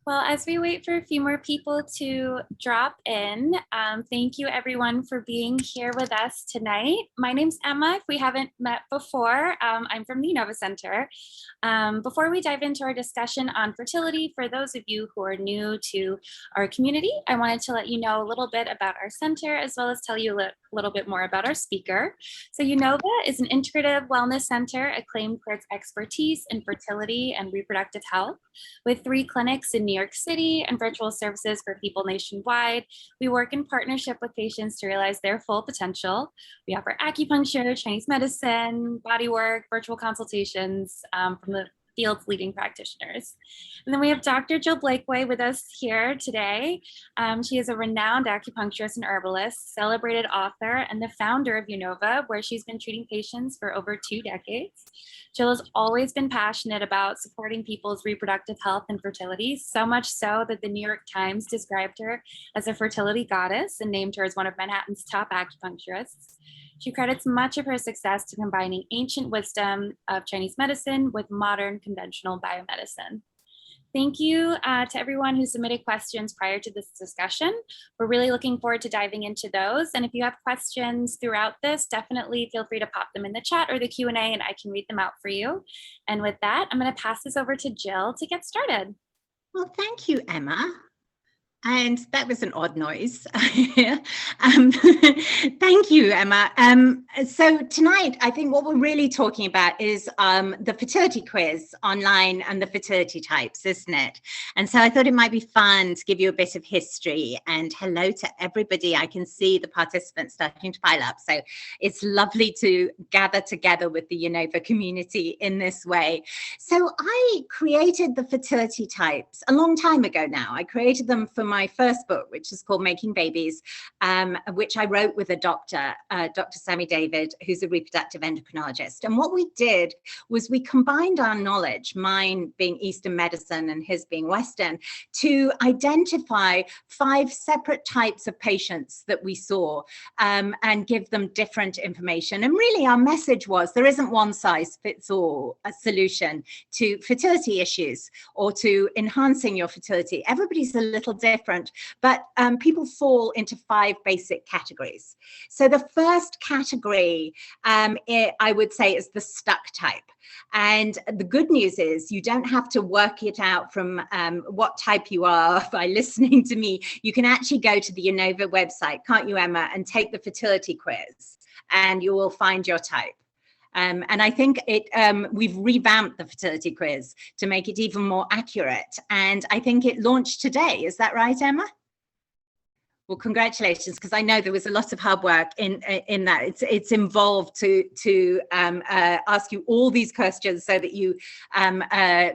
Well, as we wait for a few more people to drop in, thank you everyone for being here with us tonight. My name's Emma. If we haven't met before, I'm from the Unova Center. Before we dive into our discussion on fertility, for those of you who are new to our community, I wanted to let you know a little bit about our center, as well as tell you a little bit more about our speaker. So Unova is an integrative wellness center acclaimed for its expertise in fertility and reproductive health. With 3 clinics in New York City and virtual services for people nationwide, we work in partnership with patients to realize their full potential. We offer acupuncture, Chinese medicine, body work, virtual consultations from the field's leading practitioners. And then we have Dr. Jill Blakeway with us here today. She is a renowned acupuncturist and herbalist, celebrated author, and the founder of Unova, where she's been treating patients for over 2 decades. Jill has always been passionate about supporting people's reproductive health and fertility, so much so that the New York Times described her as a fertility goddess and named her as one of Manhattan's top acupuncturists. She credits much of her success to combining ancient wisdom of Chinese medicine with modern conventional biomedicine. Thank you to everyone who submitted questions prior to this discussion. We're really looking forward to diving into those. And if you have questions throughout this, definitely feel free to pop them in the chat or the Q&A and I can read them out for you. And with that, I'm going to pass this over to Jill to get started. Well, thank you, Emma. And that was an odd noise. Thank you, Emma. So tonight, I think what we're really talking about is the fertility quiz online and the fertility types, isn't it? And so I thought it might be fun to give you a bit of history. And hello to everybody. I can see the participants starting to pile up. So it's lovely to gather together with the Unova community in this way. So I created the fertility types a long time ago now. I created them for my first book, which is called Making Babies, which I wrote with a doctor, Dr. Sammy David, who's a reproductive endocrinologist. And what we did was we combined our knowledge, mine being Eastern medicine and his being Western, to identify 5 separate types of patients that we saw and give them different information. And really our message was there isn't one size fits all a solution to fertility issues or to enhancing your fertility. Everybody's a little different, but people fall into 5 basic categories. So the first category, I would say, is the stuck type. And the good news is you don't have to work it out from what type you are by listening to me. You can actually go to the Unova website, can't you, Emma, and take the fertility quiz, and you will find your type. And I think we've revamped the fertility quiz to make it even more accurate. And I think it launched today. Is that right, Emma? Well, congratulations, because I know there was a lot of hard work in that. It's involved to ask you all these questions so that you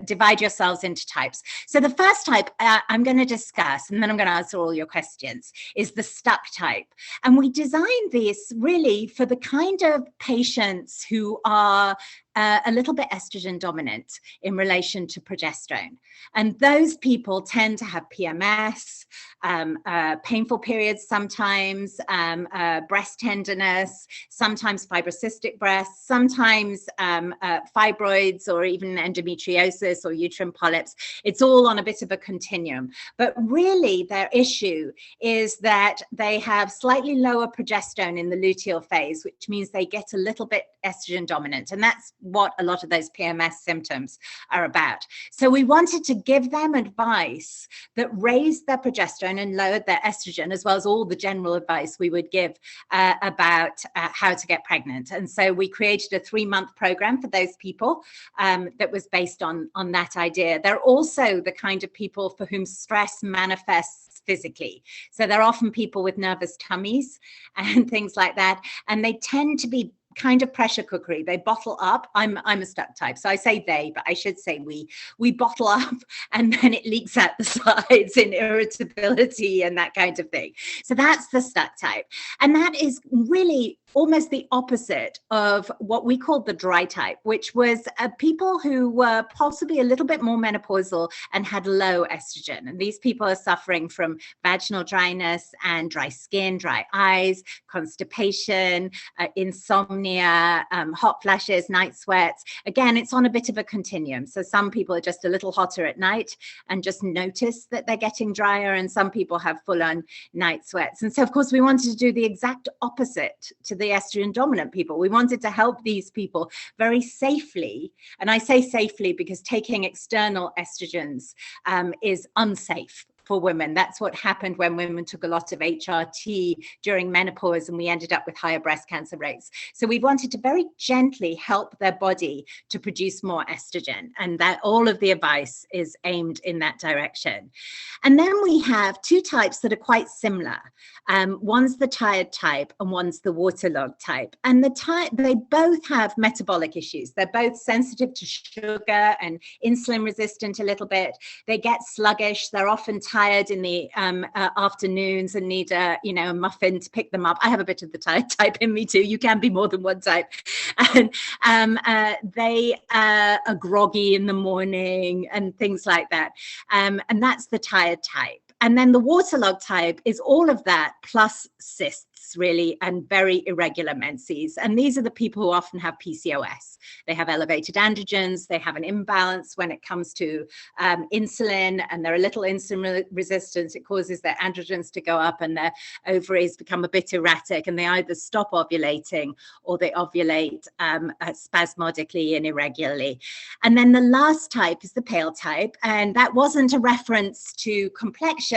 divide yourselves into types. So the first type I'm going to discuss, and then I'm going to answer all your questions, is the stuck type. And we designed this really for the kind of patients who are a little bit estrogen dominant in relation to progesterone. And those people tend to have PMS, painful periods sometimes, breast tenderness, sometimes fibrocystic breasts, sometimes fibroids or even endometriosis or uterine polyps. It's all on a bit of a continuum. But really their issue is that they have slightly lower progesterone in the luteal phase, which means they get a little bit estrogen dominant. And that's what a lot of those PMS symptoms are about. So we wanted to give them advice that raised their progesterone and lowered their estrogen, as well as all the general advice we would give about how to get pregnant. And so we created a 3-month program for those people that was based on that idea. They're also the kind of people for whom stress manifests physically. So they're often people with nervous tummies and things like that. And they tend to be kind of pressure cookery. They bottle up. I'm a stuck type, so I say they, but I should say we bottle up and then it leaks out the sides in irritability and that kind of thing. So that's the stuck type. And that is really almost the opposite of what we called the dry type, which was people who were possibly a little bit more menopausal and had low estrogen. And these people are suffering from vaginal dryness and dry skin, dry eyes, constipation, insomnia, hot flashes, night sweats. Again, it's on a bit of a continuum. So some people are just a little hotter at night and just notice that they're getting drier, and some people have full-on night sweats. And so, of course, we wanted to do the exact opposite to the estrogen dominant people. We wanted to help these people very safely. And I say safely because taking external estrogens is unsafe for women. That's what happened when women took a lot of HRT during menopause, and we ended up with higher breast cancer rates. So we wanted to very gently help their body to produce more estrogen, and that all of the advice is aimed in that direction. And then we have two types that are quite similar. One's the tired type and one's the waterlogged type. And they both have metabolic issues. They're both sensitive to sugar and insulin resistant a little bit. They get sluggish. They're often tired in the afternoons and need a muffin to pick them up. I have a bit of the tired type in me too. You can be more than one type. And they are groggy in the morning and things like that. And that's the tired type. And then the waterlogged type is all of that plus cysts, really, and very irregular menses. And these are the people who often have PCOS. They have elevated androgens. They have an imbalance when it comes to insulin, and they're a little insulin resistant. It causes their androgens to go up and their ovaries become a bit erratic, and they either stop ovulating or they ovulate spasmodically and irregularly. And then the last type is the pale type. And that wasn't a reference to complexion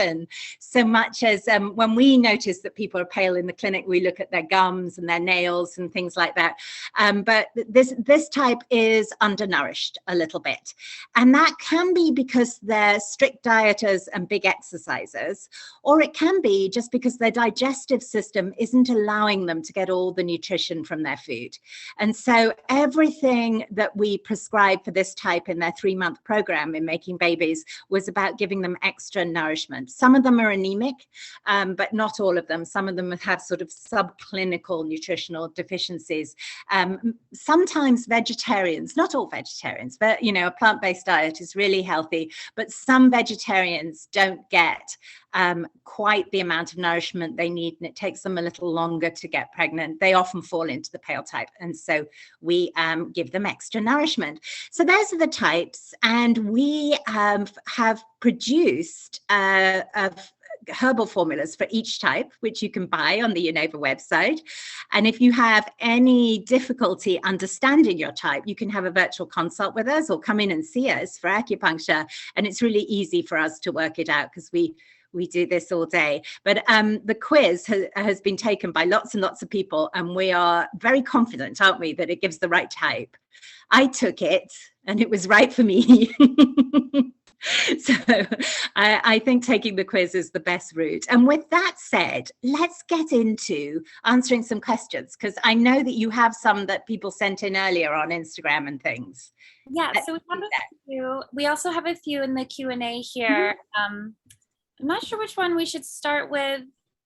so much as when we notice that people are pale in the clinic, we look at their gums and their nails and things like that. But this type is undernourished a little bit. And that can be because they're strict dieters and big exercisers, or it can be just because their digestive system isn't allowing them to get all the nutrition from their food. And so everything that we prescribed for this type in their 3-month program in Making Babies was about giving them extra nourishment. Some of them are anemic, but not all of them. Some of them have sort of subclinical nutritional deficiencies. Sometimes vegetarians, not all vegetarians, but a plant-based diet is really healthy, but some vegetarians don't get quite the amount of nourishment they need, and it takes them a little longer to get pregnant. They often fall into the pale type, and so we give them extra nourishment. So those are the types, and we have produced herbal formulas for each type, which you can buy on the Unova website. And if you have any difficulty understanding your type, you can have a virtual consult with us or come in and see us for acupuncture. And it's really easy for us to work it out because we do this all day. But the quiz has been taken by lots and lots of people, and we are very confident, aren't we, that it gives the right type. I took it and it was right for me. So I think taking the quiz is the best route. And with that said, let's get into answering some questions, because I know that you have some that people sent in earlier on Instagram and things. Yeah, so we have a few. We also have a few in the Q&A here. I'm not sure which one we should start with.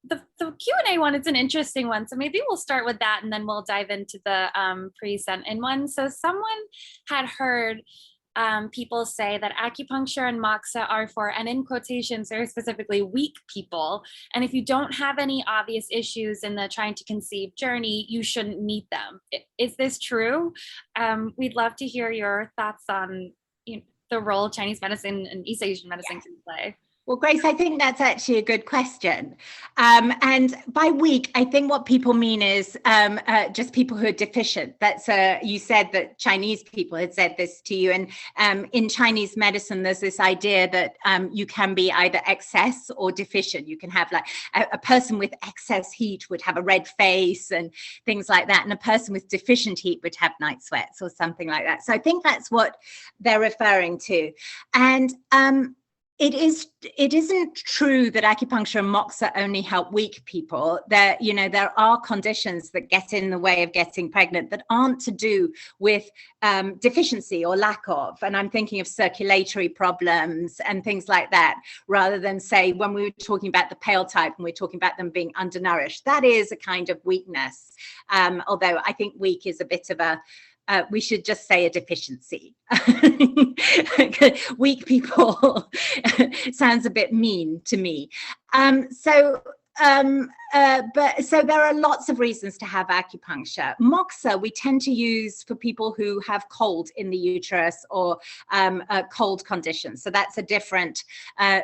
The Q&A one is an interesting one, so maybe we'll start with that and then we'll dive into the pre-sent in one. So someone had heard people say that acupuncture and moxa are for, and in quotations, very specifically, weak people. And if you don't have any obvious issues in the trying to conceive journey, you shouldn't need them. Is this true? We'd love to hear your thoughts on the role Chinese medicine and East Asian medicine can play. Well, Grace, I think that's actually a good question. And by weak, I think what people mean is just people who are deficient. That's you said that Chinese people had said this to you. And in Chinese medicine, there's this idea that you can be either excess or deficient. You can have like a person with excess heat would have a red face and things like that. And a person with deficient heat would have night sweats or something like that. So I think that's what they're referring to. And It isn't true that acupuncture and moxa only help weak people. There are conditions that get in the way of getting pregnant that aren't to do with deficiency or lack of. And I'm thinking of circulatory problems and things like that, rather than say when we were talking about the pale type and we're talking about them being undernourished, that is a kind of weakness. Although I think weak is a bit of a we should just say a deficiency. Weak people sounds a bit mean to me. So there are lots of reasons to have acupuncture. Moxa we tend to use for people who have cold in the uterus or cold conditions. So that's a different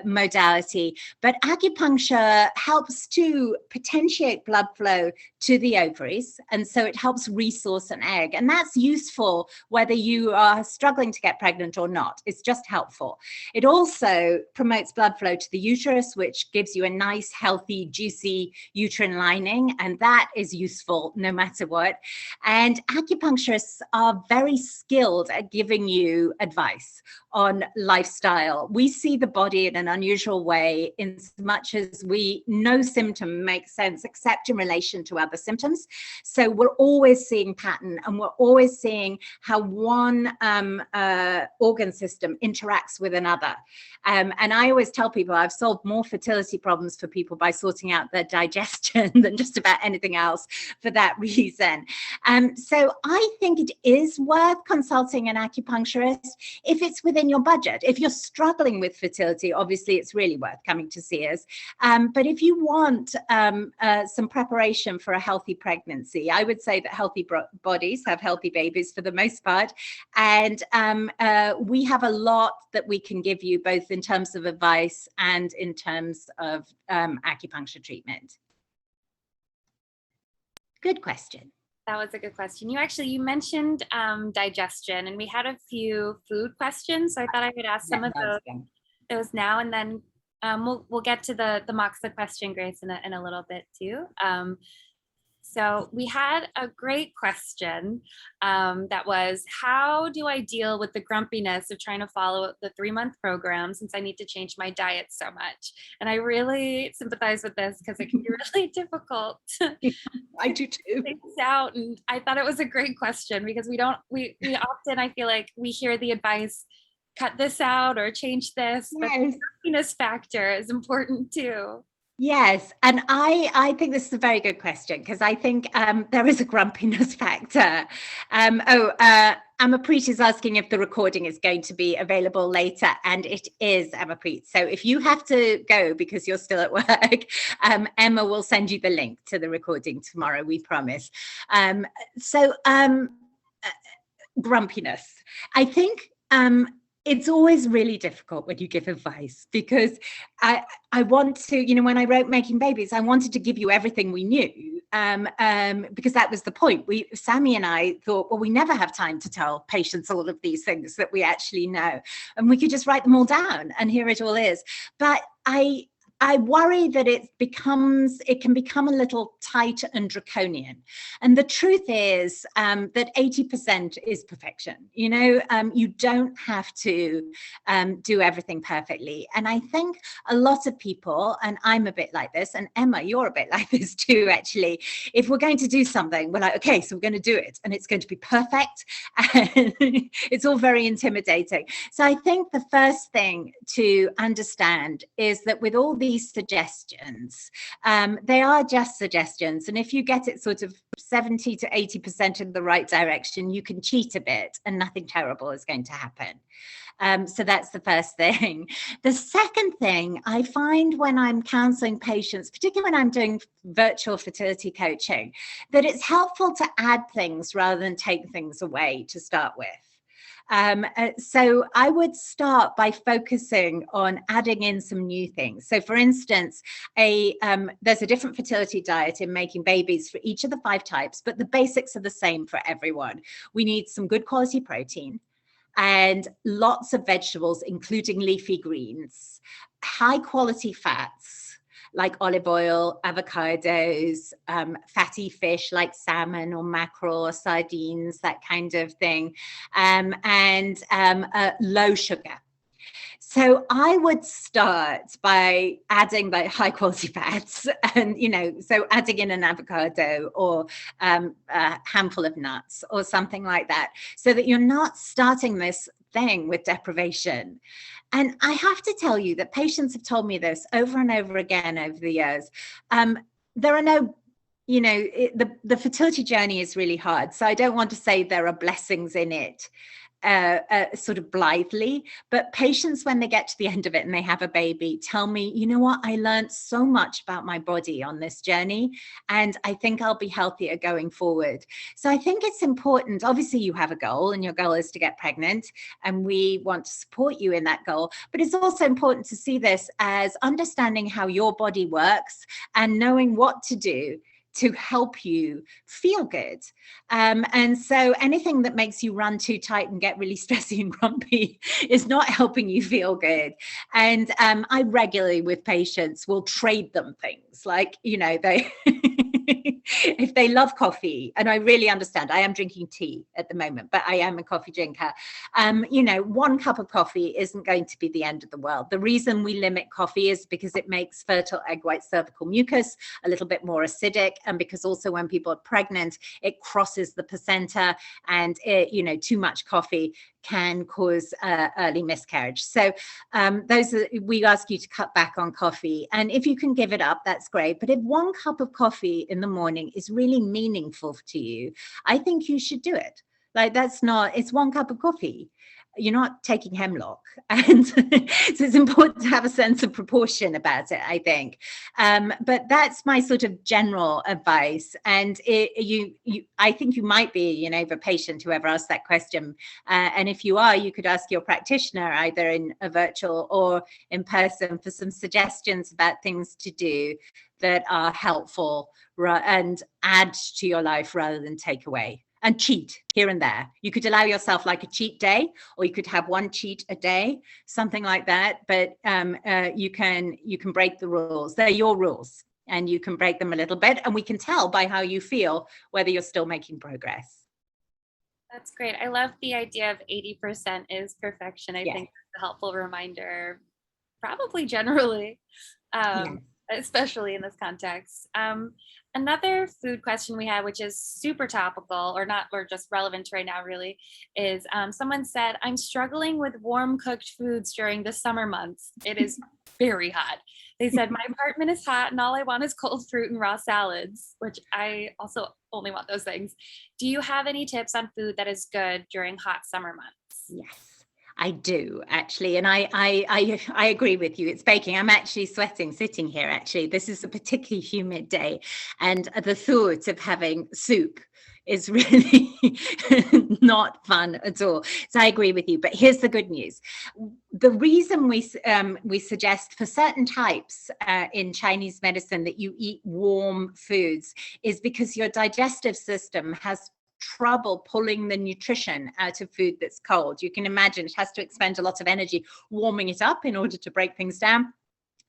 modality. But acupuncture helps to potentiate blood flow to the ovaries. And so it helps resource an egg. And that's useful whether you are struggling to get pregnant or not. It's just helpful. It also promotes blood flow to the uterus, which gives you a nice, healthy, juicy uterine lining, and that is useful no matter what. And acupuncturists are very skilled at giving you advice on lifestyle. We see the body in an unusual way in as much as no symptom makes sense except in relation to other symptoms. So we're always seeing pattern, and we're always seeing how one organ system interacts with another. And I always tell people I've solved more fertility problems for people by sorting out their digestion than just about anything else for that reason. So I think it is worth consulting an acupuncturist if it's within your budget. If you're struggling with fertility, obviously it's really worth coming to see us. But if you want some preparation for a healthy pregnancy, I would say that healthy bodies have healthy babies for the most part. And we have a lot that we can give you, both in terms of advice and in terms of acupuncture treatment. Good question. That was a good question. You mentioned digestion, and we had a few food questions. So I thought I would ask some of those now, and then we'll get to the moxa question, Grace, in a little bit too. So we had a great question that was, how do I deal with the grumpiness of trying to follow the 3-month program since I need to change my diet so much? And I really sympathize with this because it can be really difficult. I do too. Things out, and I thought it was a great question because we often, I feel like we hear the advice, cut this out or change this, but the grumpiness factor is important too. Yes, and I think this is a very good question because I think there is a grumpiness factor. Amapreet is asking if the recording is going to be available later, and it is, Amapreet. So if you have to go because you're still at work, Emma will send you the link to the recording tomorrow, we promise. Grumpiness. I think it's always really difficult when you give advice because I want to, when I wrote Making Babies, I wanted to give you everything we knew because that was the point. Sammy and I thought, well, we never have time to tell patients all of these things that we actually know, and we could just write them all down and here it all is. But I worry that it can become a little tight and draconian. And the truth is that 80% is perfection. You don't have to do everything perfectly. And I think a lot of people, and I'm a bit like this, and Emma, you're a bit like this too, actually. If we're going to do something, we're like, okay, so we're going to do it and it's going to be perfect. And it's all very intimidating. So I think the first thing to understand is that with all these suggestions, they are just suggestions, and if you get it sort of 70 to 80% in the right direction, you can cheat a bit and nothing terrible is going to happen. So that's the first thing. The second thing I find when I'm counseling patients, particularly when I'm doing virtual fertility coaching, that it's helpful to add things rather than take things away to start with. So I would start by focusing on adding in some new things. So for instance, there's a different fertility diet in Making Babies for each of the 5 types, but the basics are the same for everyone. We need some good quality protein and lots of vegetables, including leafy greens, high quality fats, like olive oil, avocados, fatty fish like salmon or mackerel or sardines, that kind of thing, and low sugar. So I would start by adding like high quality fats and, so adding in an avocado or a handful of nuts or something like that, so that you're not starting this thing with deprivation. And I have to tell you that patients have told me this over and over again over the years. There are no, the fertility journey is really hard. So I don't want to say there are blessings in it sort of blithely, but patients, when they get to the end of it and they have a baby, tell me, you know what, I learned so much about my body on this journey, and I think I'll be healthier going forward. So I think it's important. Obviously, you have a goal, and your goal is to get pregnant, and we want to support you in that goal. But it's also important to see this as understanding how your body works and knowing what to do to help you feel good. And so anything that makes you run too tight and get really stressy and grumpy is not helping you feel good. And I regularly with patients will trade them things like, they if they love coffee, and I really understand, I am drinking tea at the moment, but I am a coffee drinker. One cup of coffee isn't going to be the end of the world. The reason we limit coffee is because it makes fertile egg white cervical mucus a little bit more acidic, and because also when people are pregnant, it crosses the placenta, and too much coffee can cause early miscarriage. So we ask you to cut back on coffee, and if you can give it up, that's great. But if 1 cup of coffee in the morning is really meaningful to you, I think you should do it. Like, it's 1 cup of coffee. You're not taking hemlock. And so it's important to have a sense of proportion about it, I think. But that's my sort of general advice. And I think you might be, the patient, whoever asked that question. And if you are, you could ask your practitioner either in a virtual or in person for some suggestions about things to do that are helpful and add to your life rather than take away. And cheat here and there. You could allow yourself like a cheat day, or you could have 1 cheat a day, something like that. But you can break the rules. They're your rules, and you can break them a little bit. And we can tell by how you feel whether you're still making progress. That's great. I love the idea of 80% is perfection. I think that's a helpful reminder, probably generally, especially in this context. Another food question we have, which is super topical or just relevant right now really, is someone said, I'm struggling with warm cooked foods during the summer months. It is very hot. They said, my apartment is hot and all I want is cold fruit and raw salads, which I also only want those things. Do you have any tips on food that is good during hot summer months? Yes. I do, actually. And I agree with you. It's baking. I'm actually sweating sitting here, actually. This is a particularly humid day. And the thought of having soup is really not fun at all. So I agree with you. But here's the good news. The reason we suggest for certain types in Chinese medicine that you eat warm foods is because your digestive system has trouble pulling the nutrition out of food that's cold. You can imagine it has to expend a lot of energy warming it up in order to break things down.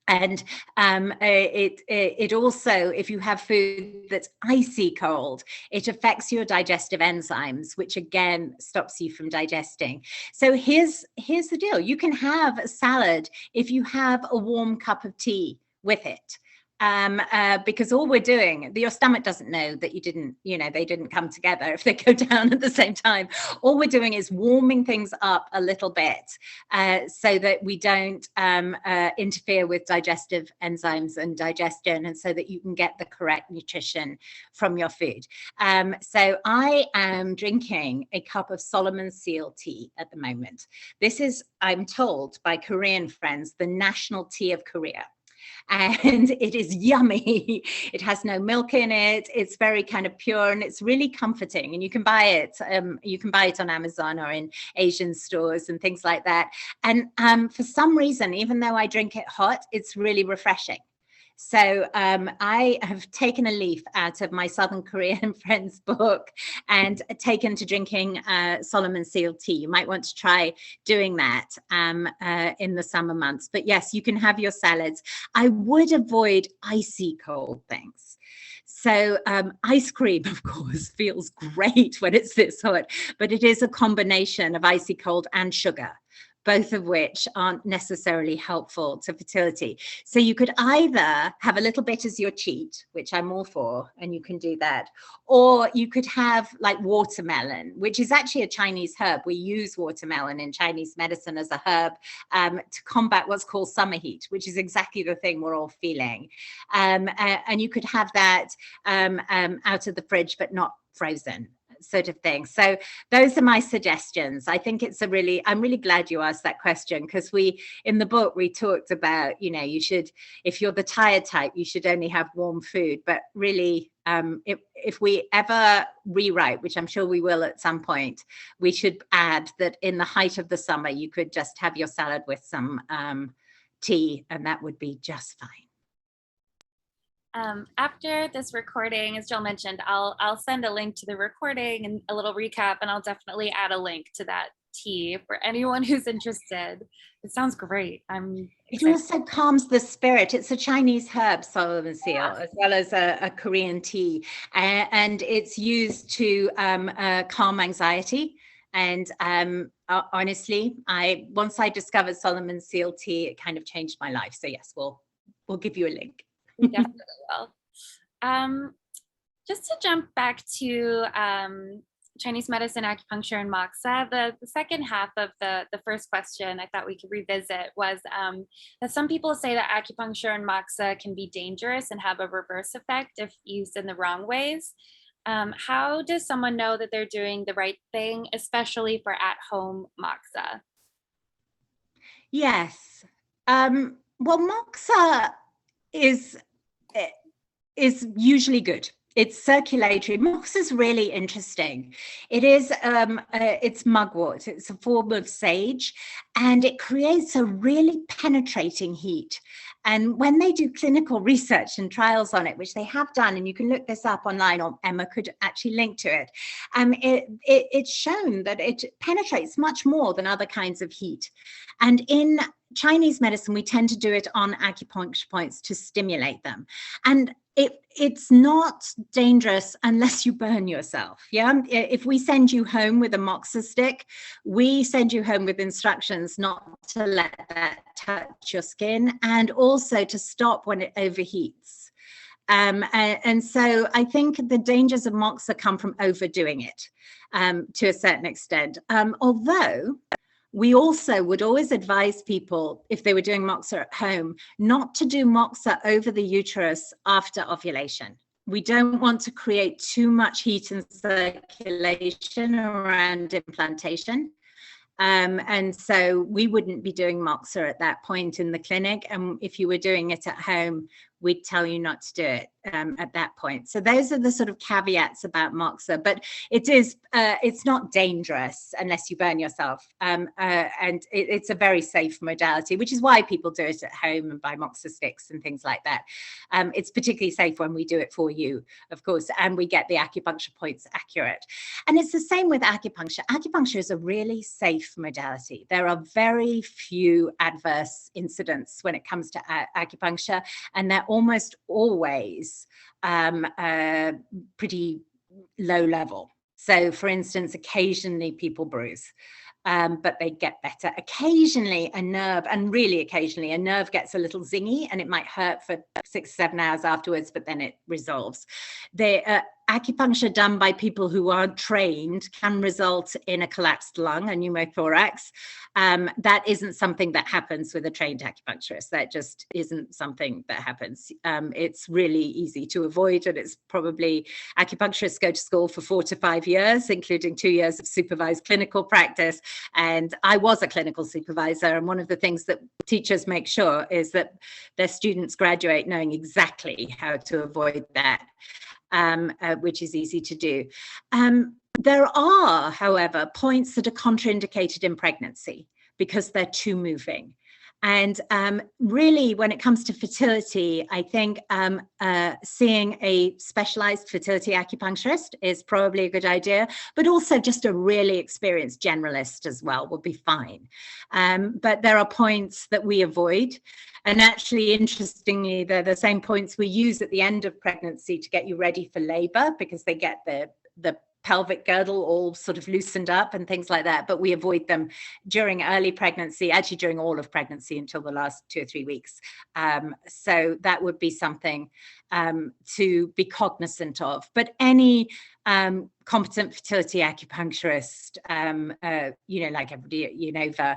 And it also, if you have food that's icy cold, it affects your digestive enzymes, which again stops you from digesting. So here's the deal. You can have a salad if you have a warm cup of tea with it. Because all we're doing, your stomach doesn't know that they didn't come together if they go down at the same time. All we're doing is warming things up a little bit so that we don't interfere with digestive enzymes and digestion, and so that you can get the correct nutrition from your food. So I am drinking a cup of Solomon seal tea at the moment. This is, I'm told by Korean friends, the national tea of Korea. And it is yummy. It has no milk in it. It's very kind of pure, and it's really comforting. And you can buy it. You can buy it on Amazon or in Asian stores and things like that. And for some reason, even though I drink it hot, it's really refreshing. So I have taken a leaf out of my Southern Korean friend's book and taken to drinking Solomon seal tea. You might want to try doing that in the summer months. But yes, you can have your salads. I would avoid icy cold things. So ice cream, of course, feels great when it's this hot, but it is a combination of icy cold and sugar. both of which aren't necessarily helpful to fertility. So you could either have a little bit as your cheat, which I'm all for, and you can do that, or you could have like watermelon, which is actually a Chinese herb. We use watermelon in Chinese medicine as a herb to combat what's called summer heat, which is exactly the thing we're all feeling. And you could have that out of the fridge, but not frozen, sort of thing. So those are my suggestions. I think it's I'm really glad you asked that question, because in the book, we talked about, you should, if you're the tired type, you should only have warm food. But really, if we ever rewrite, which I'm sure we will at some point, we should add that in the height of the summer, you could just have your salad with some tea, and that would be just fine. After this recording, as Jill mentioned, I'll send a link to the recording and a little recap, and I'll definitely add a link to that tea for anyone who's interested. It sounds great. It also calms the spirit. It's a Chinese herb, Solomon seal, as well as a Korean tea, and it's used to calm anxiety. And honestly, once I discovered Solomon seal tea, it kind of changed my life. So yes, we'll give you a link. We definitely will. Just to jump back to Chinese medicine, acupuncture, and moxa, the second half of the first question I thought we could revisit was that some people say that acupuncture and moxa can be dangerous and have a reverse effect if used in the wrong ways. How does someone know that they're doing the right thing, especially for at-home moxa? Yes. Well, moxa is usually good. It's circulatory. Moxa is really interesting. It is, it's mugwort. It's a form of sage, and it creates a really penetrating heat. And when they do clinical research and trials on it, which they have done, and you can look this up online, or Emma could actually link to it, it's shown that it penetrates much more than other kinds of heat. And in Chinese medicine, we tend to do it on acupuncture points to stimulate them. And it's not dangerous unless you burn yourself. Yeah. If we send you home with a moxa stick, we send you home with instructions not to let that touch your skin, and also to stop when it overheats. And so I think the dangers of moxa come from overdoing it to a certain extent. Although we also would always advise people, if they were doing moxa at home, not to do moxa over the uterus after ovulation. We don't want to create too much heat and circulation around implantation. And so we wouldn't be doing moxa at that point in the clinic. And if you were doing it at home, we'd tell you not to do it at that point. So those are the sort of caveats about moxa, but it's not dangerous unless you burn yourself. And it's a very safe modality, which is why people do it at home and buy moxa sticks and things like that. It's particularly safe when we do it for you, of course, and we get the acupuncture points accurate. And it's the same with acupuncture. Acupuncture is a really safe modality. There are very few adverse incidents when it comes to acupuncture, and they're almost always pretty low level. So for instance, occasionally people bruise, but they get better. Occasionally a nerve, and really occasionally a nerve gets a little zingy and it might hurt for 6-7 hours afterwards, but then it resolves. Acupuncture done by people who aren't trained can result in a collapsed lung, a pneumothorax. That isn't something that happens with a trained acupuncturist. That just isn't something that happens. It's really easy to avoid, and it's probably, acupuncturists go to school for 4 to 5 years, including 2 years of supervised clinical practice. And I was a clinical supervisor, and one of the things that teachers make sure is that their students graduate knowing exactly how to avoid that. Which is easy to do. There are, however, points that are contraindicated in pregnancy because they're too moving. And really, when it comes to fertility, I think seeing a specialized fertility acupuncturist is probably a good idea, but also just a really experienced generalist as well would be fine. But there are points that we avoid. And actually, interestingly, they're the same points we use at the end of pregnancy to get you ready for labor, because they get the pelvic girdle all sort of loosened up and things like that, but we avoid them during early pregnancy, actually during all of pregnancy until the last 2 or 3 weeks. So that would be something to be cognizant of. But any competent fertility acupuncturist, like everybody at Unova,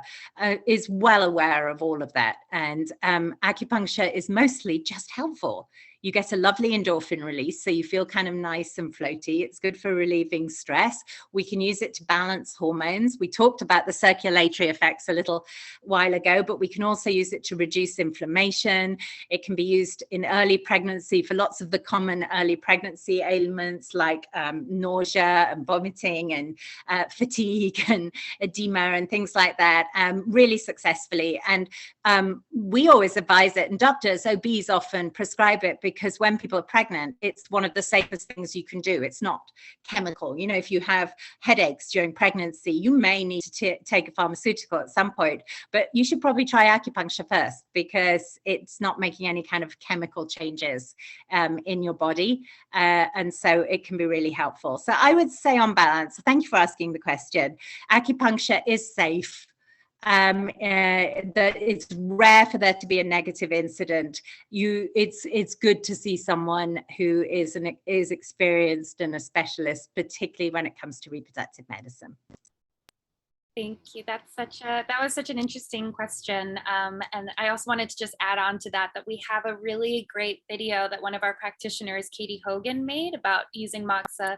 is well aware of all of that. And acupuncture is mostly just helpful. You get a lovely endorphin release, so you feel kind of nice and floaty. It's good for relieving stress. We can use it to balance hormones. We talked about the circulatory effects a little while ago, but we can also use it to reduce inflammation. It can be used in early pregnancy for lots of the common early pregnancy ailments like nausea and vomiting and fatigue and edema and things like that, really successfully. And we always advise it, and doctors, OBs often prescribe it, because when people are pregnant, it's one of the safest things you can do. It's not chemical. You know, if you have headaches during pregnancy, you may need to take a pharmaceutical at some point, but you should probably try acupuncture first, because it's not making any kind of chemical changes in your body. And so it can be really helpful. So I would say, on balance, thank you for asking the question, acupuncture is safe. That it's rare for there to be a negative incident. It's good to see someone who is experienced and a specialist, particularly when it comes to reproductive medicine. Thank you. That was such an interesting question. And I also wanted to just add on to that we have a really great video that one of our practitioners, Katie Hogan, made about using moxa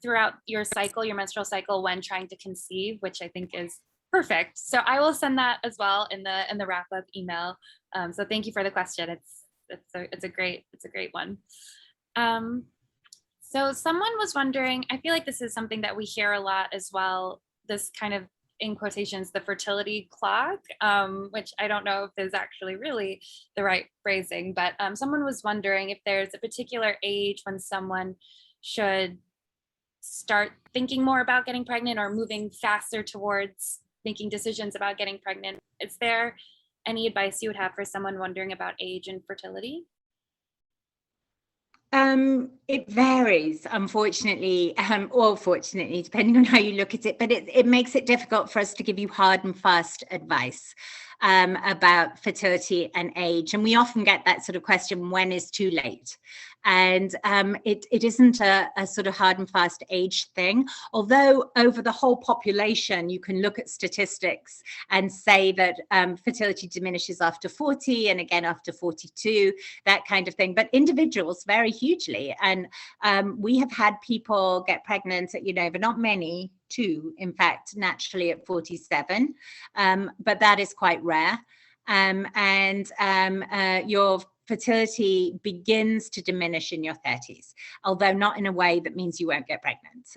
throughout your cycle, your menstrual cycle, when trying to conceive, which I think is perfect. So I will send that as well in the wrap up email. So thank you for the question. It's a great one. So someone was wondering, I feel like this is something that we hear a lot as well, this kind of, in quotations, the fertility clock, which I don't know if is actually really the right phrasing, but someone was wondering if there's a particular age when someone should start thinking more about getting pregnant or moving faster towards making decisions about getting pregnant. Is there any advice you would have for someone wondering about age and fertility? It varies, unfortunately, or fortunately, depending on how you look at it, but it makes it difficult for us to give you hard and fast advice about fertility and age. And we often get that sort of question, when is too late? And it isn't a sort of hard and fast age thing, although over the whole population, you can look at statistics and say that fertility diminishes after 40 and again after 42, that kind of thing. But individuals vary hugely. And we have had people get pregnant at Unova, not many, 2, in fact, naturally at 47, but that is quite rare. Your fertility begins to diminish in your 30s, although not in a way that means you won't get pregnant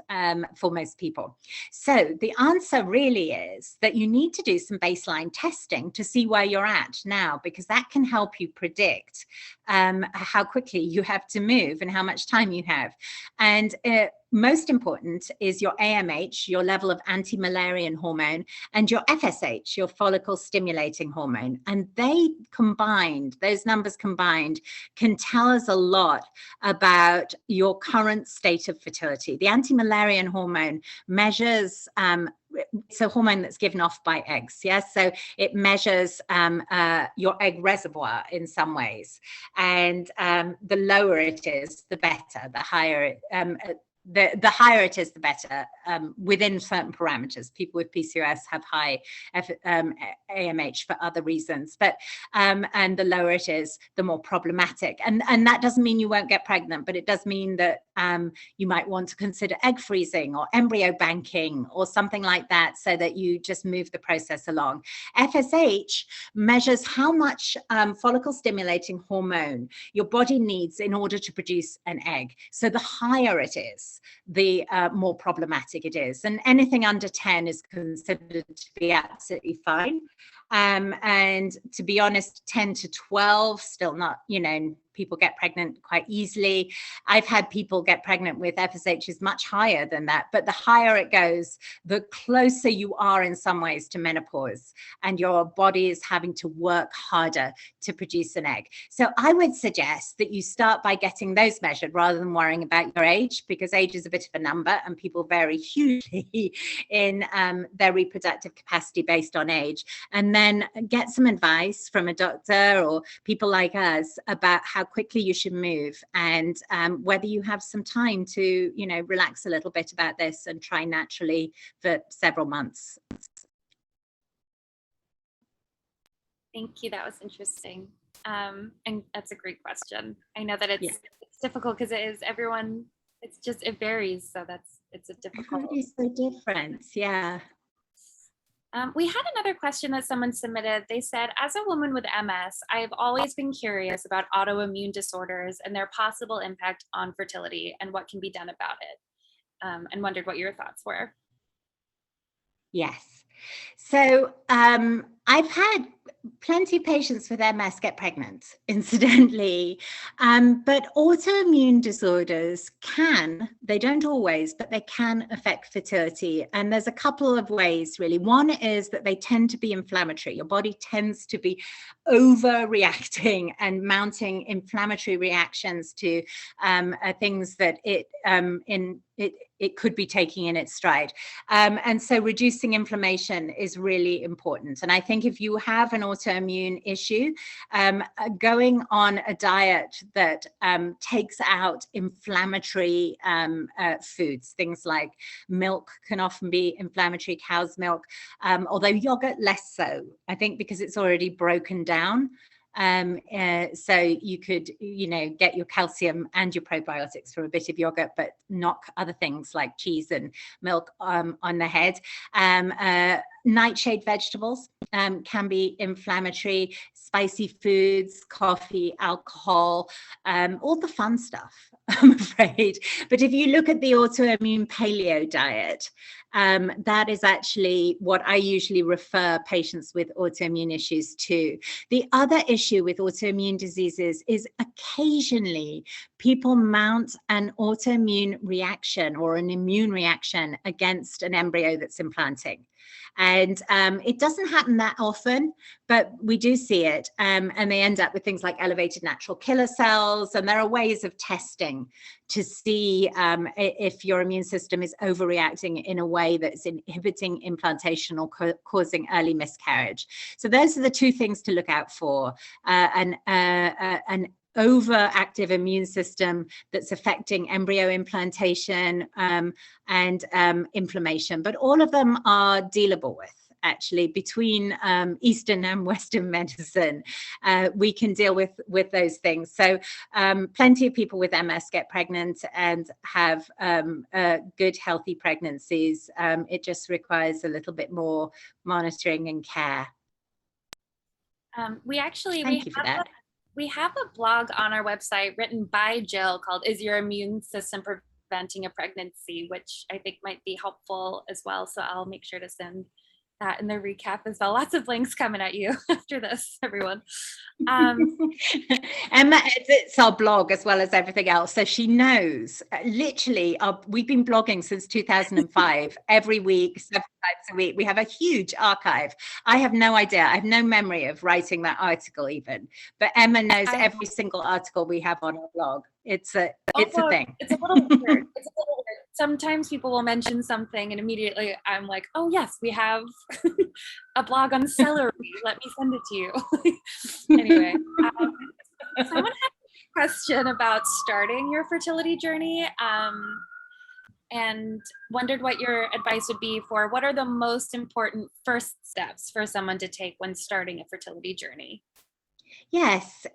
for most people. So the answer really is that you need to do some baseline testing to see where you're at now, because that can help you predict how quickly you have to move and how much time you have. And most important is your AMH, your level of anti-Müllerian hormone, and your FSH, your follicle stimulating hormone. And they combined, those numbers combined, can tell us a lot about your current state of fertility. The anti-Müllerian hormone measures it's a hormone that's given off by eggs. Yes, so it measures your egg reservoir in some ways, and the lower it is, the better. The higher the higher it is, the better, within certain parameters. People with PCOS have high AMH for other reasons, but and the lower it is, the more problematic. And that doesn't mean you won't get pregnant, but it does mean that you might want to consider egg freezing or embryo banking or something like that, so that you just move the process along. FSH measures how much follicle stimulating hormone your body needs in order to produce an egg. So the higher it is, the more problematic it is. And anything under 10 is considered to be absolutely fine. And to be honest, 10 to 12, still not, people get pregnant quite easily. I've had people get pregnant with FSHs much higher than that, but the higher it goes, the closer you are in some ways to menopause, and your body is having to work harder to produce an egg. So I would suggest that you start by getting those measured rather than worrying about your age, because age is a bit of a number and people vary hugely in their reproductive capacity based on age. And then get some advice from a doctor or people like us about how quickly you should move, and whether you have some time to, relax a little bit about this and try naturally for several months. Thank you. That was interesting. And that's a great question. I know that it's difficult because it varies. So it's a difficult. Everybody's so different. Yeah. We had another question that someone submitted. They said, as a woman with MS, I've always been curious about autoimmune disorders and their possible impact on fertility and what can be done about it, and wondered what your thoughts were. Yes. So I've had plenty of patients with MS get pregnant, incidentally, but autoimmune disorders they don't always, but they can affect fertility. And there's a couple of ways, really. One is that they tend to be inflammatory. Your body tends to be overreacting and mounting inflammatory reactions to things that it could be taking in its stride. And so reducing inflammation is really important. And I think if you have an autoimmune issue, going on a diet that takes out inflammatory foods, things like milk can often be inflammatory, cow's milk, although yogurt less so, I think, because it's already broken down. So you could, get your calcium and your probiotics from a bit of yogurt, but knock other things like cheese and milk on the head. Nightshade vegetables can be inflammatory, spicy foods, coffee, alcohol, all the fun stuff, I'm afraid. But if you look at the autoimmune paleo diet, that is actually what I usually refer patients with autoimmune issues to. The other issue with autoimmune diseases is occasionally people mount an autoimmune reaction or an immune reaction against an embryo that's implanting. And it doesn't happen that often, but we do see it. And they end up with things like elevated natural killer cells. And there are ways of testing to see if your immune system is overreacting in a way that's inhibiting implantation or causing early miscarriage. So those are the two things to look out for. An overactive immune system that's affecting embryo implantation and inflammation, but all of them are dealable with. Actually, between Eastern and Western medicine, we can deal with those things. So plenty of people with MS get pregnant and have good, healthy pregnancies. It just requires a little bit more monitoring and care. Thank you for that. We have a blog on our website written by Jill called "Is Your Immune System Preventing a Pregnancy?" which I think might be helpful as well. So I'll make sure to send that in the recap as well. Lots of links coming at you after this, everyone. Emma edits our blog as well as everything else, so she knows. Literally, we've been blogging since 2005. Every week, 7 times a week. We have a huge archive. I have no idea. I have no memory of writing that article even. But Emma knows every single article we have on our blog. It's a thing. It's a little weird. Sometimes people will mention something and immediately I'm like, oh yes, we have a blog on celery. Let me send it to you. Anyway, someone had a question about starting your fertility journey and wondered what your advice would be for what are the most important first steps for someone to take when starting a fertility journey. Yes,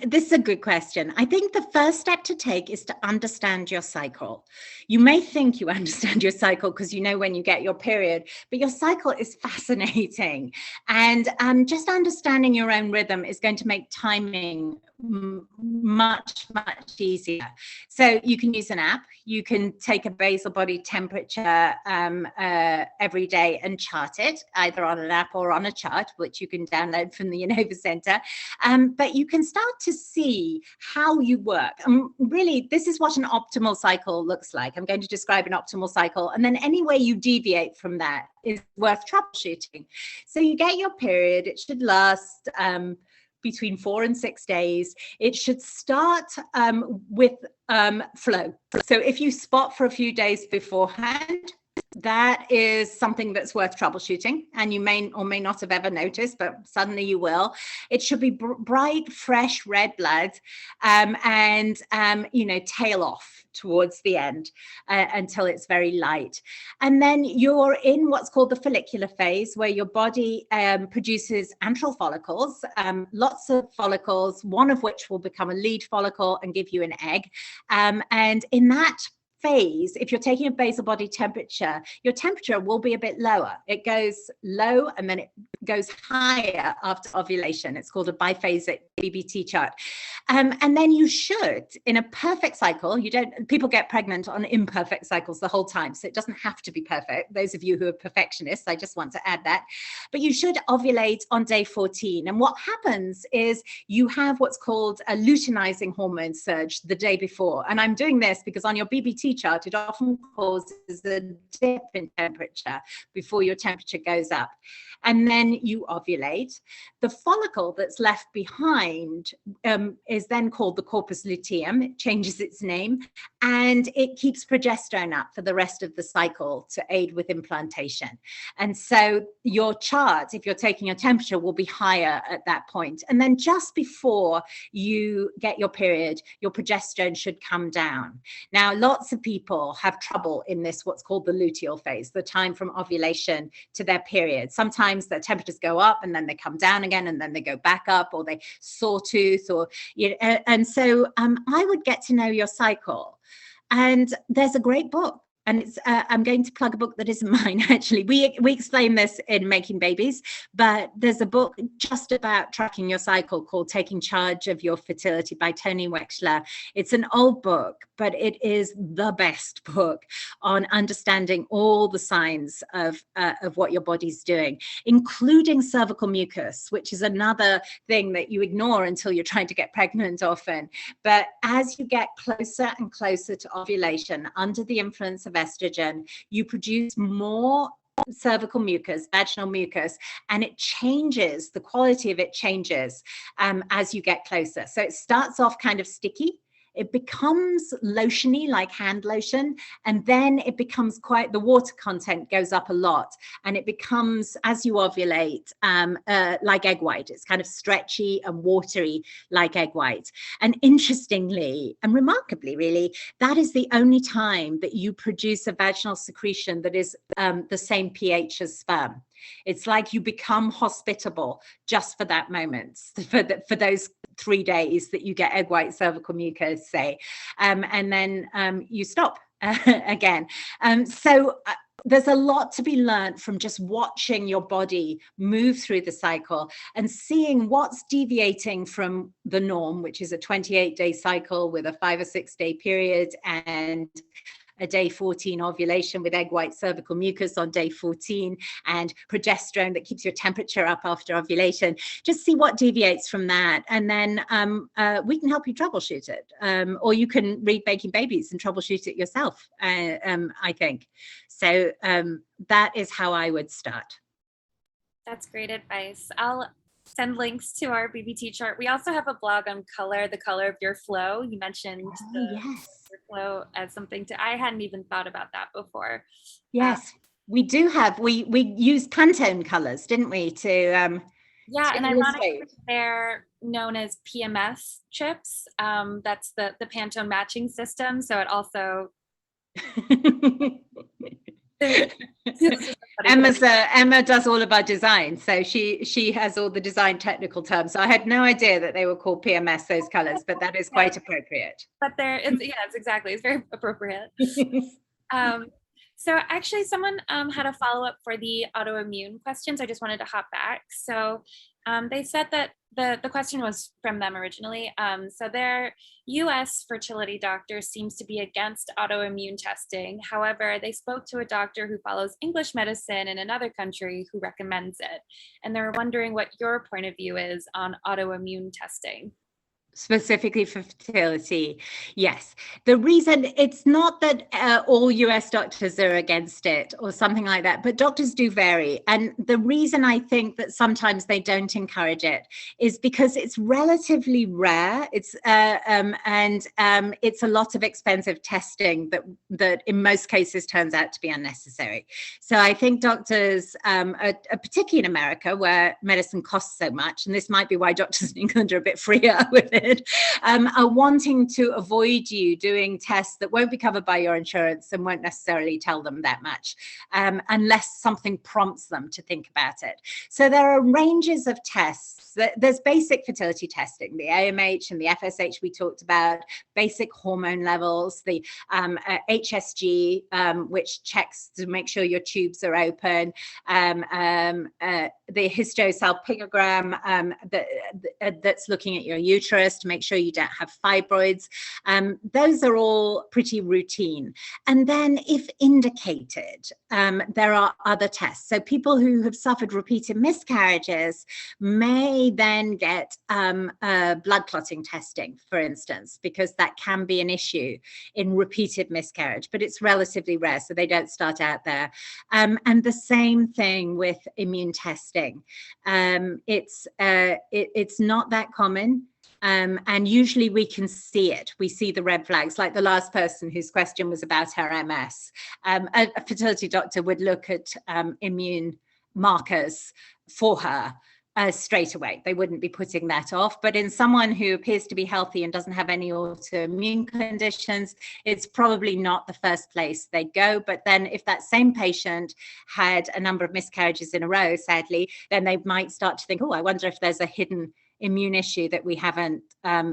this is a good question. I think the first step to take is to understand your cycle. You may think you understand your cycle because you know when you get your period, but your cycle is fascinating. And just understanding your own rhythm is going to make timing much easier. So you can use an app. You can take a basal body temperature every day and chart it, either on an app or on a chart, which you can download from the Unova Center. But you can start to see how you work. Really, this is what an optimal cycle looks like. I'm going to describe an optimal cycle, and then any way you deviate from that is worth troubleshooting. So you get your period. It should last between 4 and 6 days. It should start with flow. So if you spot for a few days beforehand, that is something that's worth troubleshooting, and you may or may not have ever noticed, but suddenly you will. It should be bright, fresh red blood, and tail off towards the end until it's very light. And then you're in what's called the follicular phase, where your body produces antral follicles, lots of follicles, one of which will become a lead follicle and give you an egg. And in that phase, if you're taking a basal body temperature, your temperature will be a bit lower. It goes low and then it goes higher after ovulation. It's called a biphasic BBT chart. And then you should, in a perfect cycle, people get pregnant on imperfect cycles the whole time. So it doesn't have to be perfect. Those of you who are perfectionists, I just want to add that. But you should ovulate on day 14. And what happens is you have what's called a luteinizing hormone surge the day before. And I'm doing this because on your BBT chart, it often causes a dip in temperature before your temperature goes up. And then you ovulate. The follicle that's left behind is then called the corpus luteum. It changes its name, and it keeps progesterone up for the rest of the cycle to aid with implantation. And so your chart, if you're taking a temperature, will be higher at that point. And then just before you get your period, your progesterone should come down. Now, lots of people have trouble in this, what's called the luteal phase, the time from ovulation to their period. Sometimes their temperatures go up and then they come down again, and then they go back up, or they sawtooth, or and so I would get to know your cycle. And there's a great book, and it's I'm going to plug a book that isn't mine, actually. We explain this in Making Babies, but there's a book just about tracking your cycle called Taking Charge of Your Fertility by Toni Wechsler. It's an old book, but it is the best book on understanding all the signs of what your body's doing, including cervical mucus, which is another thing that you ignore until you're trying to get pregnant often. But as you get closer and closer to ovulation, under the influence of estrogen, you produce more cervical mucus, vaginal mucus, and it changes, the quality of it changes as you get closer. So it starts off kind of sticky. It becomes lotiony, like hand lotion, and then it becomes the water content goes up a lot, and it becomes, as you ovulate, like egg white. It's kind of stretchy and watery like egg white. And interestingly, and remarkably really, that is the only time that you produce a vaginal secretion that is the same pH as sperm. It's like you become hospitable just for that moment, for those 3 days that you get egg white cervical mucus, say, and then you stop again. So there's a lot to be learned from just watching your body move through the cycle and seeing what's deviating from the norm, which is a 28-day cycle with a 5 or 6 day period, and a day 14 ovulation with egg white cervical mucus on day 14, and progesterone that keeps your temperature up after ovulation. Just see what deviates from that, and then we can help you troubleshoot it, or you can read Making Babies and troubleshoot it yourself, I think. So that is how I would start. That's great advice. I'll send links to our BBT chart. We also have a blog on the color of your flow. You mentioned Yes. flow as something I hadn't even thought about that before. Yes, we do have, we used Pantone colors, didn't we, to yeah, and ironically, they're known as PMS chips. That's the Pantone matching system. So it also Emma does all of our design, so she has all the design technical terms. So I had no idea that they were called PMS, those colors, but that is quite appropriate. But it's exactly, it's very appropriate. So actually someone had a follow-up for the autoimmune questions. I just wanted to hop back. So they said that the question was from them originally. So their US fertility doctor seems to be against autoimmune testing. However, they spoke to a doctor who follows English medicine in another country who recommends it. And they're wondering what your point of view is on autoimmune testing. Specifically for fertility, yes. The reason, it's not that all US doctors are against it or something like that, but doctors do vary. And the reason I think that sometimes they don't encourage it is because it's relatively rare. It's it's a lot of expensive testing that in most cases turns out to be unnecessary. So I think doctors, particularly in America, where medicine costs so much, and this might be why doctors in England are a bit freer with it, are wanting to avoid you doing tests that won't be covered by your insurance and won't necessarily tell them that much, unless something prompts them to think about it. So there are ranges of tests. There's basic fertility testing, the AMH and the FSH we talked about, basic hormone levels, the HSG, which checks to make sure your tubes are open, the histosalpingogram that's looking at your uterus to make sure you don't have fibroids. Those are all pretty routine. And then if indicated, there are other tests. So people who have suffered repeated miscarriages may then get blood clotting testing, for instance, because that can be an issue in repeated miscarriage, but it's relatively rare, so they don't start out there. And the same thing with immune testing. It's not that common. And usually we can see it. We see the red flags, like the last person whose question was about her MS. A fertility doctor would look at immune markers for her straight away. They wouldn't be putting that off. But in someone who appears to be healthy and doesn't have any autoimmune conditions, it's probably not the first place they go. But then if that same patient had a number of miscarriages in a row, sadly, then they might start to think, oh, I wonder if there's a hidden immune issue that we haven't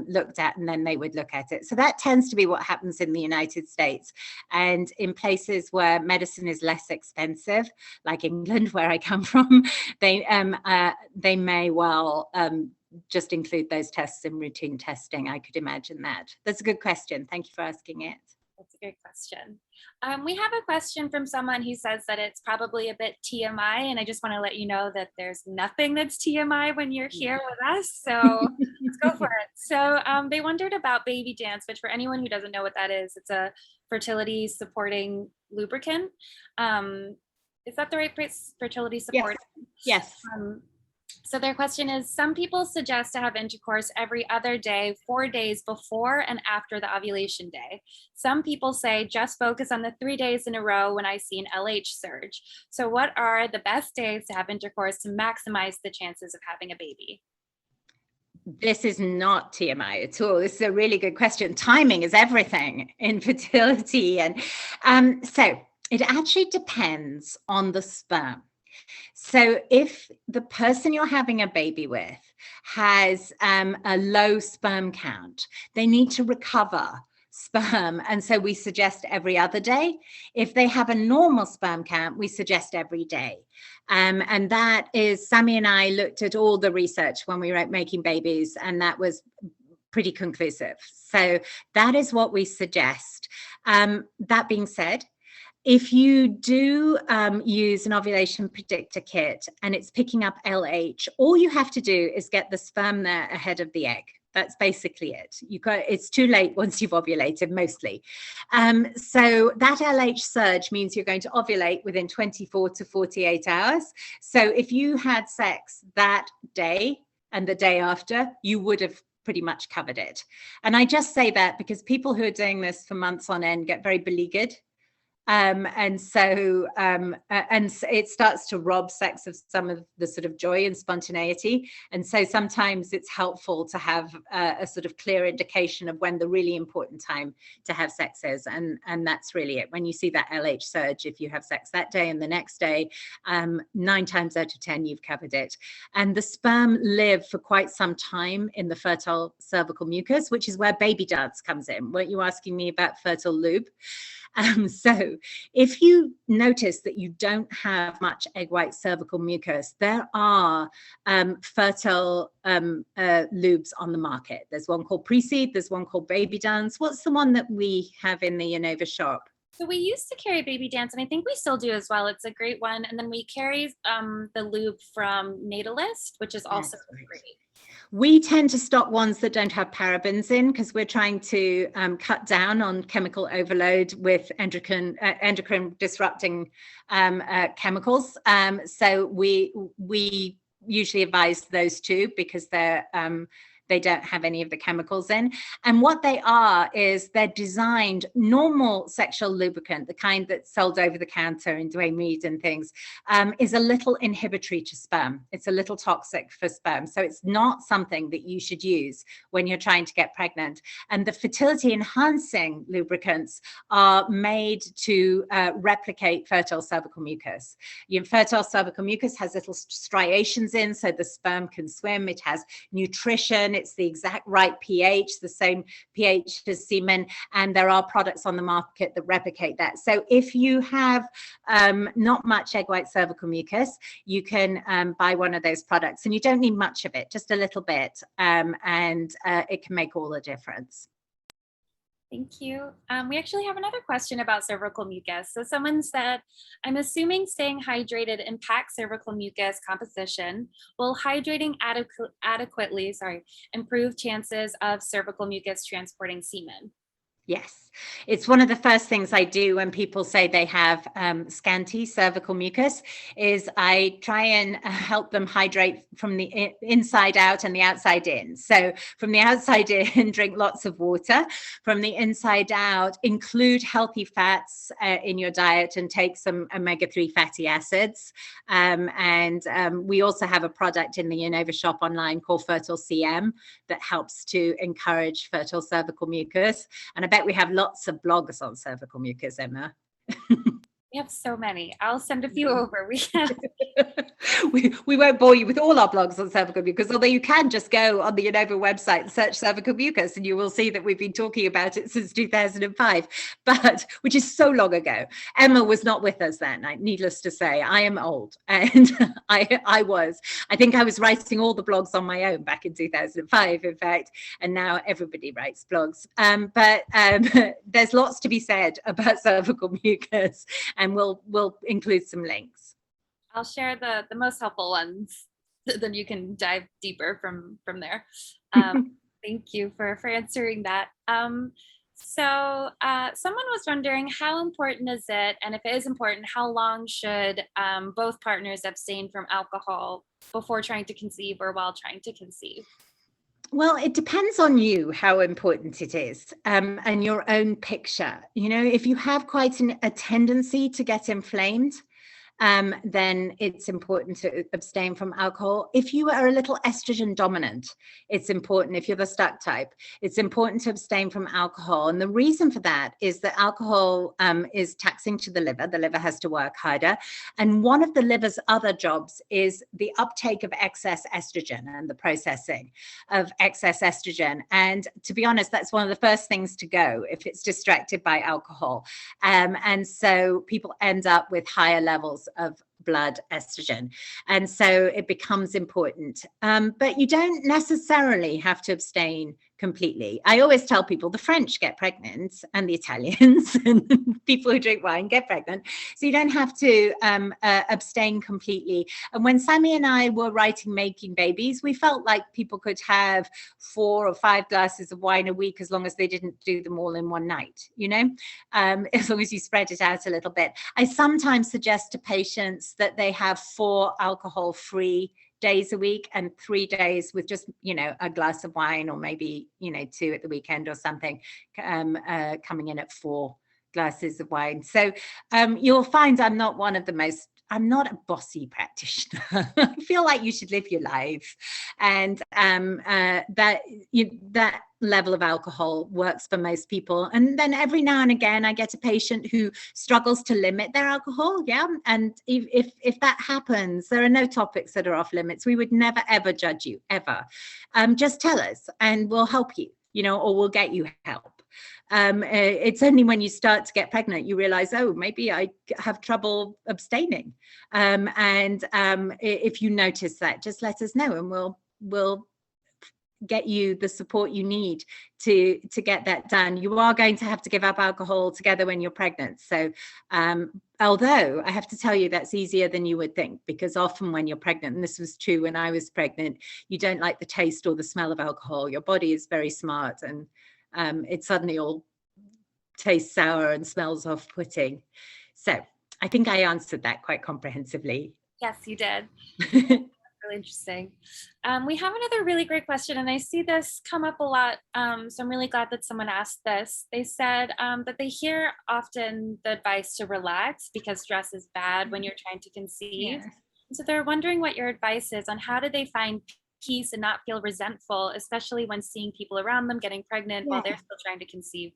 looked at, and then they would look at it. So that tends to be what happens in the United States. And in places where medicine is less expensive, like England, where I come from, they may well just include those tests in routine testing. I could imagine that. That's a good question. Thank you for asking it. That's a good question. We have a question from someone who says that it's probably a bit TMI, and I just want to let you know that there's nothing that's TMI when you're here with us. So let's go for it. So they wondered about baby dance, which for anyone who doesn't know what that is, it's a fertility supporting lubricant. Is that the right phrase? Fertility support? Yes. So their question is, some people suggest to have intercourse every other day, 4 days before and after the ovulation day. Some people say just focus on the 3 days in a row when I see an LH surge. So what are the best days to have intercourse to maximize the chances of having a baby? This is not TMI at all. This is a really good question. Timing is everything in fertility. And so it actually depends on the sperm. So if the person you're having a baby with has a low sperm count, they need to recover sperm. And so we suggest every other day. If they have a normal sperm count, we suggest every day. And that is, Sammy and I looked at all the research when we were making babies, and that was pretty conclusive. So that is what we suggest. That being said, if you do use an ovulation predictor kit and it's picking up LH, all you have to do is get the sperm there ahead of the egg. That's basically it. It's too late once you've ovulated, mostly. So that LH surge means you're going to ovulate within 24 to 48 hours. So if you had sex that day and the day after, you would have pretty much covered it. And I just say that because people who are doing this for months on end get very beleaguered. And it starts to rob sex of some of the sort of joy and spontaneity. And so sometimes it's helpful to have a sort of clear indication of when the really important time to have sex is. And that's really it. When you see that LH surge, if you have sex that day and the next day, 9 times out of 10, you've covered it. And the sperm live for quite some time in the fertile cervical mucus, which is where baby dance comes in. Weren't you asking me about fertile lube? So if you notice that you don't have much egg white cervical mucus, there are fertile lubes on the market. There's one called Pre-Seed, there's one called Baby Dance. What's the one that we have in the Unova shop? So we used to carry Baby Dance, and I think we still do as well. It's a great one. And then we carry the lube from Natalist, which is also great. We tend to stock ones that don't have parabens in because we're trying to cut down on chemical overload with endocrine disrupting chemicals. So we usually advise those two because they don't have any of the chemicals in. And what they are is they're designed, normal sexual lubricant, the kind that's sold over the counter in Dwayne Reed and things, is a little inhibitory to sperm. It's a little toxic for sperm. So it's not something that you should use when you're trying to get pregnant. And the fertility enhancing lubricants are made to replicate fertile cervical mucus. Your fertile cervical mucus has little striations in so the sperm can swim. It has nutrition. It's the exact right pH, the same pH as semen, and there are products on the market that replicate that. So if you have not much egg white cervical mucus, you can buy one of those products, and you don't need much of it, just a little bit, and it can make all the difference. Thank you. We actually have another question about cervical mucus. So someone said, I'm assuming staying hydrated impacts cervical mucus composition. Will hydrating adequately improve chances of cervical mucus transporting semen? Yes, it's one of the first things I do when people say they have scanty cervical mucus is I try and help them hydrate from the inside out and the outside in. So from the outside in, drink lots of water. From the inside out, include healthy fats in your diet and take some omega-3 fatty acids. We also have a product in the Unova shop online called Fertile CM that helps to encourage fertile cervical mucus. And I bet we have lots of blogs on cervical mucus, Emma. We have so many. I'll send a few over. We won't bore you with all our blogs on cervical mucus, although you can just go on the Unova website and search cervical mucus, and you will see that we've been talking about it since 2005, which is so long ago. Emma was not with us that night, needless to say. I am old, and I think I was writing all the blogs on my own back in 2005, in fact, and now everybody writes blogs. But there's lots to be said about cervical mucus, and we'll include some links. I'll share the most helpful ones, then you can dive deeper from there. Thank you for answering that. So someone was wondering, how important is it, and if it is important, how long should both partners abstain from alcohol before trying to conceive or while trying to conceive? Well, it depends on you how important it is, and your own picture. You know, if you have quite a tendency to get inflamed, then it's important to abstain from alcohol. If you are a little estrogen dominant, it's important. If you're the stuck type, it's important to abstain from alcohol. And the reason for that is that alcohol is taxing to the liver. The liver has to work harder. And one of the liver's other jobs is the uptake of excess estrogen and the processing of excess estrogen. And to be honest, that's one of the first things to go if it's distracted by alcohol. And so people end up with higher levels of blood estrogen, and so it becomes important, but you don't necessarily have to abstain completely. I always tell people the French get pregnant and the Italians and people who drink wine get pregnant, so you don't have to abstain completely. And when Sammy and I were writing Making Babies, we felt like people could have 4 or 5 glasses of wine a week as long as they didn't do them all in one night, you know, as long as you spread it out a little bit. I sometimes suggest to patients that they have 4 alcohol-free days a week and 3 days with just, you know, a glass of wine, or maybe, you know, 2 at the weekend or something, coming in at 4 glasses of wine. So you'll find I'm not a bossy practitioner. I feel like you should live your life, and that level of alcohol works for most people. And then every now and again, I get a patient who struggles to limit their alcohol. Yeah, and if that happens, there are no topics that are off limits. We would never ever judge you ever. Just tell us, and we'll help you. Or we'll get you help. It's only when you start to get pregnant you realize, oh, maybe I have trouble abstaining. And if you notice that, just let us know, and we'll get you the support you need to get that done. You are going to have to give up alcohol altogether when you're pregnant. So although I have to tell you that's easier than you would think, because often when you're pregnant, and this was true when I was pregnant, you don't like the taste or the smell of alcohol. Your body is very smart, and it suddenly all tastes sour and smells off-putting. So I think I answered that quite comprehensively. Yes, you did. Really interesting. We have another really great question, and I see this come up a lot. So I'm really glad that someone asked this. They said that they hear often the advice to relax because stress is bad when you're trying to conceive. Yes. So they're wondering what your advice is on how do they find peace and not feel resentful, especially when seeing people around them getting pregnant while they're still trying to conceive,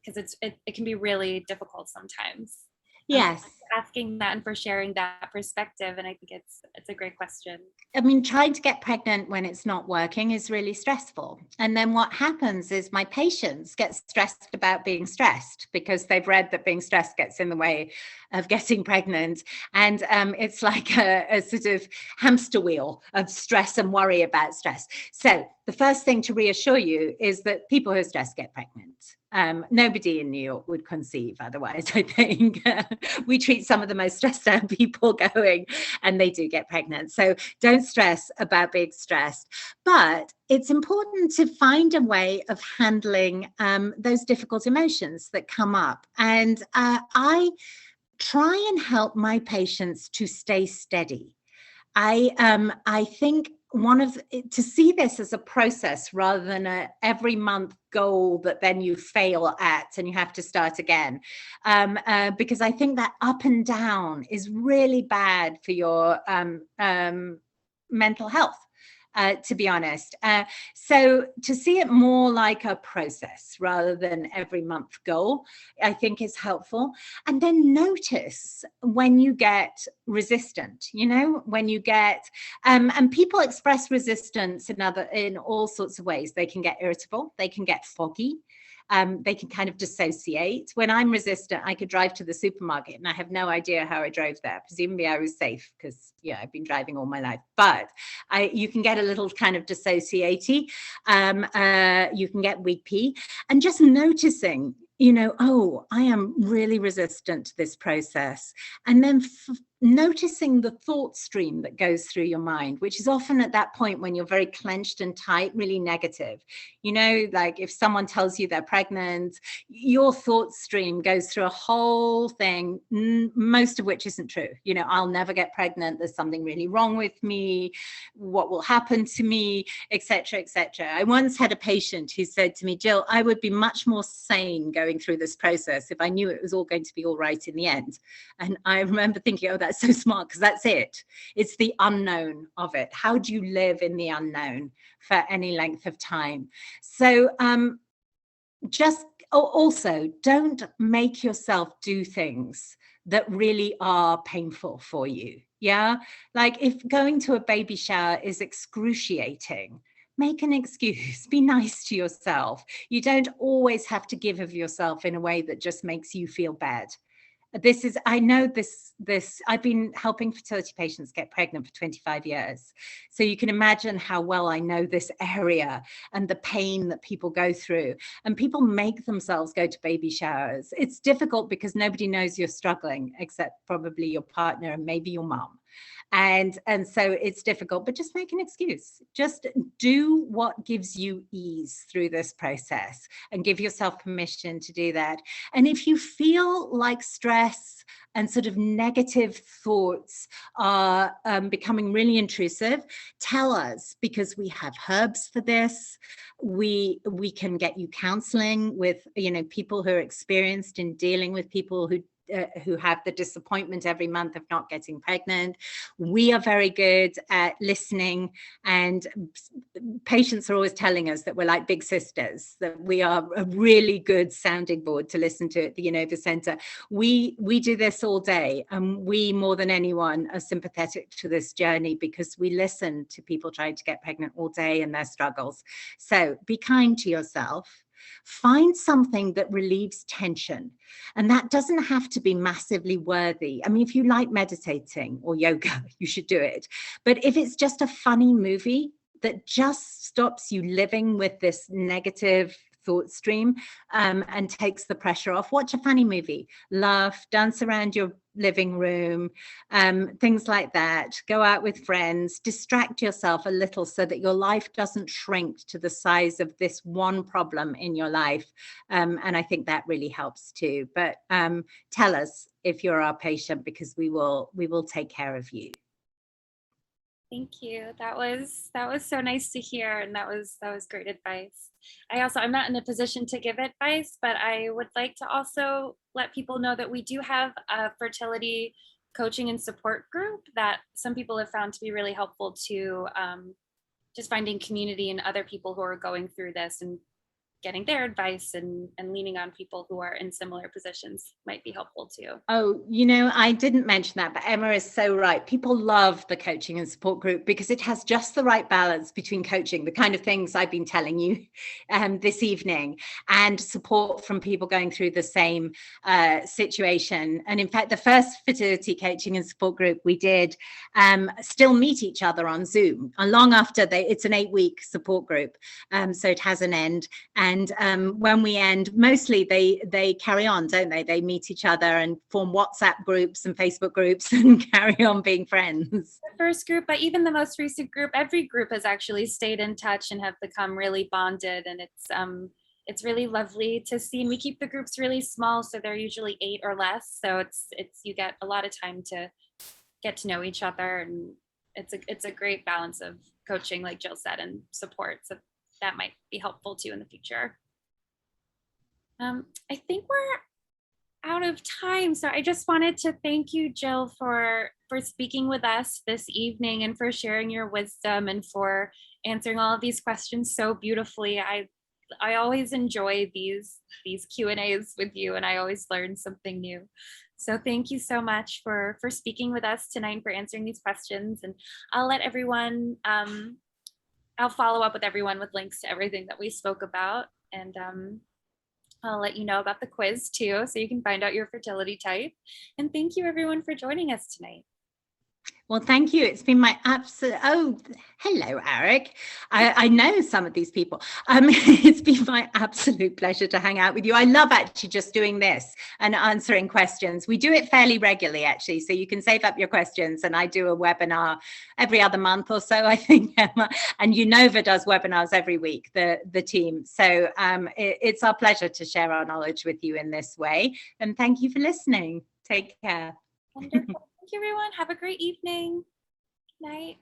because it can be really difficult sometimes. Yes. Asking that and for sharing that perspective, and I think it's a great question. I mean, trying to get pregnant when it's not working is really stressful. And then what happens is my patients get stressed about being stressed because they've read that being stressed gets in the way of getting pregnant. And it's like a sort of hamster wheel of stress and worry about stress. So the first thing to reassure you is that people who are stressed get pregnant. Nobody in New York would conceive otherwise, I think. We treat some of the most stressed out people going, and they do get pregnant. So don't stress about being stressed. But it's important to find a way of handling those difficult emotions that come up. And I try and help my patients to stay steady. I think to see this as a process rather than a every month goal that then you fail at and you have to start again, because I think that up and down is really bad for your mental health. To be honest. So to see it more like a process rather than every month goal, I think is helpful. And then notice when you get resistant, when you get, and people express resistance in all sorts of ways. They can get irritable, they can get foggy. They can kind of dissociate. When I'm resistant, I could drive to the supermarket and I have no idea how I drove there. Presumably I was safe because, I've been driving all my life. But you can get a little kind of dissociatey. You can get weepy. And just noticing, oh, I am really resistant to this process. And then noticing the thought stream that goes through your mind, which is often at that point when you're very clenched and tight, really negative. Like if someone tells you they're pregnant, your thought stream goes through a whole thing, most of which isn't true. I'll never get pregnant. There's something really wrong with me. What will happen to me, etc., etc. I once had a patient who said to me, Jill, I would be much more sane going through this process if I knew it was all going to be all right in the end. And I remember thinking, oh, that's so smart, because that's it. It's the unknown of it. How do you live in the unknown for any length of time? So just also don't make yourself do things that really are painful for you. Yeah, like if going to a baby shower is excruciating, make an excuse, be nice to yourself. You don't always have to give of yourself in a way that just makes you feel bad. I know this, I've been helping fertility patients get pregnant for 25 years. So you can imagine how well I know this area and the pain that people go through. And people make themselves go to baby showers. It's difficult because nobody knows you're struggling except probably your partner and maybe your mom. And so it's difficult, but just make an excuse. Just do what gives you ease through this process and give yourself permission to do that. And if you feel like stress and sort of negative thoughts are becoming really intrusive, tell us, because we have herbs for this. We can get you counseling with, people who are experienced in dealing with people who have the disappointment every month of not getting pregnant. We are very good at listening, and patients are always telling us that we're like big sisters, that we are a really good sounding board to listen to at the Unova Center. We do this all day, and we, more than anyone, are sympathetic to this journey because we listen to people trying to get pregnant all day and their struggles. So be kind to yourself. Find something that relieves tension. And that doesn't have to be massively worthy. I mean, if you like meditating or yoga, you should do it. But if it's just a funny movie that just stops you living with this negative thought stream and takes the pressure off, watch a funny movie, laugh, dance around your living room, things like that. Go out with friends, distract yourself a little so that your life doesn't shrink to the size of this one problem in your life. And I think that really helps too. But tell us if you're our patient, because we will take care of you. Thank you. That was so nice to hear, and that was great advice. I'm not in a position to give advice, but I would like to also let people know that we do have a fertility coaching and support group that some people have found to be really helpful to just finding community and other people who are going through this and getting their advice and leaning on people who are in similar positions might be helpful too. Oh, I didn't mention that, but Emma is so right. People love the coaching and support group because it has just the right balance between coaching, the kind of things I've been telling you this evening, and support from people going through the same situation. And in fact, the first fertility coaching and support group we did still meet each other on Zoom, long after it's an 8-week support group. So it has an end. And when we end, mostly they carry on, don't they? They meet each other and form WhatsApp groups and Facebook groups and carry on being friends. The first group, but even the most recent group, every group has actually stayed in touch and have become really bonded. And it's really lovely to see. And we keep the groups really small, so they're usually 8 or less. So it's you get a lot of time to get to know each other, and it's a great balance of coaching, like Jill said, and support. So that might be helpful too in the future. I think we're out of time. So I just wanted to thank you, Jill, for speaking with us this evening and for sharing your wisdom and for answering all of these questions so beautifully. I always enjoy these Q&As with you, and I always learn something new. So thank you so much for speaking with us tonight and for answering these questions. And I'll let everyone, I'll follow up with everyone with links to everything that we spoke about. And I'll let you know about the quiz too, so you can find out your fertility type. And thank you everyone for joining us tonight. Well, thank you. It's been my absolute, oh, hello, Eric. I know some of these people. It's been my absolute pleasure to hang out with you. I love actually just doing this and answering questions. We do it fairly regularly, actually, so you can save up your questions, and I do a webinar every other month or so, I think, Emma, and Unova does webinars every week, the team. So it's our pleasure to share our knowledge with you in this way. And thank you for listening. Take care. Wonderful. Thank you, everyone. Have a great evening. Night.